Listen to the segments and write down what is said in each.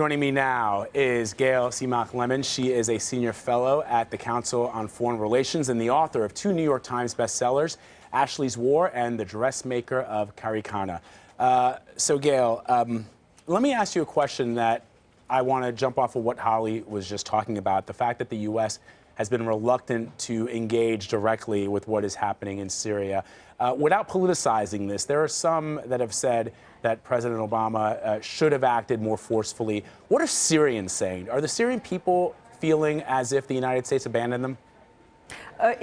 Joining me now is Gail Seamock-Lemon. She is a senior fellow at the Council on Foreign Relations and the author of two New York Times bestsellers, Ashley's War and The Dressmaker of Karikana. So Gail, let me ask you a question that I want to jump off of what Holly was just talking about, the fact that the U.S. has been reluctant to engage directly with what is happening in Syria. Without politicizing this, there are some that have said that President Obama should have acted more forcefully. What are Syrians saying? Are the Syrian people feeling as if the United States abandoned them?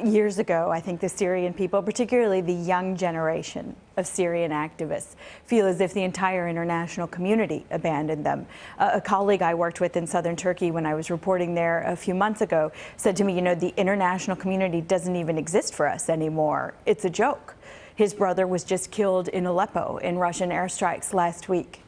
Years ago, I think the Syrian people, particularly the young generation of Syrian activists, feel as if the entire international community abandoned them. A colleague I worked with in southern Turkey when I was reporting there a few months ago said to me, you know, the international community doesn't even exist for us anymore. It's a joke. His brother was just killed in Aleppo in Russian airstrikes last week.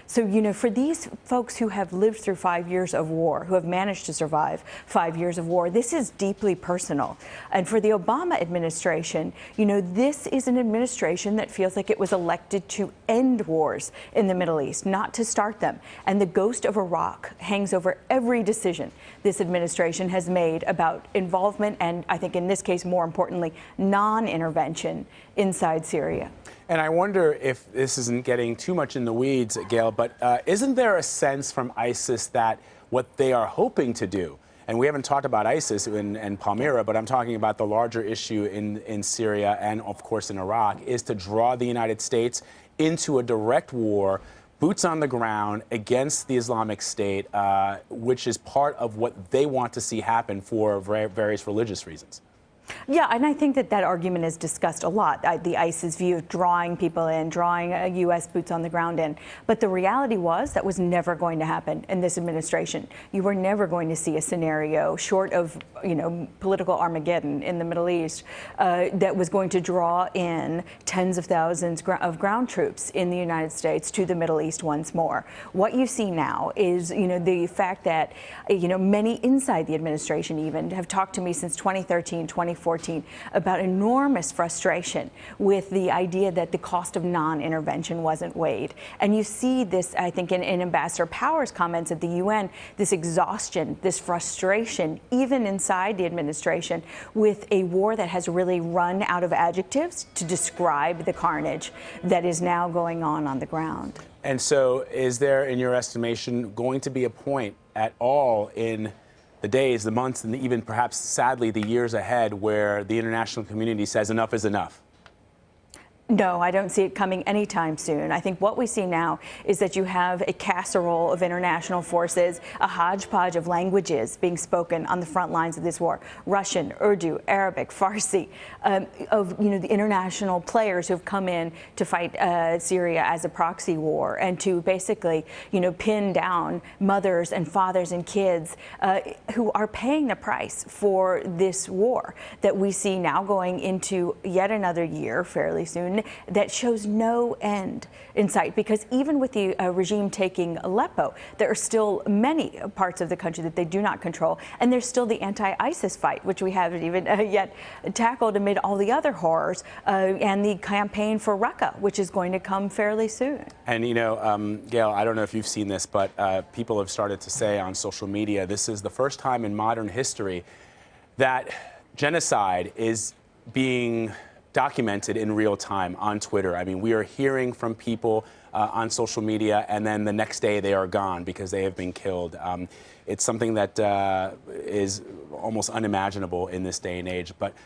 So, you know, for these folks who have lived through 5 years of war, who have managed to survive 5 years of war, this is deeply personal. And for the Obama administration, you know, this is an administration that feels like it was elected to end wars in the Middle East, not to start them. And the ghost of Iraq hangs over every decision this administration has made about involvement and, I think in this case, more importantly, non-intervention inside Syria. And I wonder if this isn't getting too much in the weeds, Gail, but isn't there a sense from ISIS that what they are hoping to do, and we haven't talked about ISIS and Palmyra, but I'm talking about the larger issue in Syria and, of course, in Iraq, is to draw the United States into a direct war, boots on the ground, against the Islamic State, which is part of what they want to see happen for various religious reasons? Yeah, and I think that that argument is discussed a lot, the ISIS view of drawing people in, drawing U.S. boots on the ground in. But the reality was that was never going to happen in this administration. You were never going to see a scenario short of, you know, political Armageddon in the Middle East that was going to draw in tens of thousands of ground troops in the United States to the Middle East once more. What you see now is, you know, the fact that, you know, many inside the administration even have talked to me since 2013, 2014 about enormous frustration with the idea that the cost of non-intervention wasn't weighed. And you see this, I think, in Ambassador Power's comments at the UN, this exhaustion, this frustration, even inside the administration, with a war that has really run out of adjectives to describe the carnage that is now going on the ground. And so is there, in your estimation, going to be a point at all in the days, the months, and even perhaps, sadly, the years ahead where the international community says enough is enough? No, I don't see it coming anytime soon. I think what we see now is that you have a casserole of international forces, a hodgepodge of languages being spoken on the front lines of this war: Russian, Urdu, Arabic, Farsi, of, you know, the international players who have come in to fight Syria as a proxy war and to basically, you know, pin down mothers and fathers and kids who are paying the price for this war that we see now going into yet another year fairly soon, that shows no end in sight, because even with the regime taking Aleppo, there are still many parts of the country that they do not control, and there's still the anti-ISIS fight, which we haven't even yet tackled amid all the other horrors, and the campaign for Raqqa, which is going to come fairly soon. And, you know, Gail, I don't know if you've seen this, but people have started to say on social media, this is the first time in modern history that genocide is being documented in real time on Twitter. I mean, we are hearing from people on social media, and then the next day they are gone because they have been killed. It's something that is almost unimaginable in this day and age. But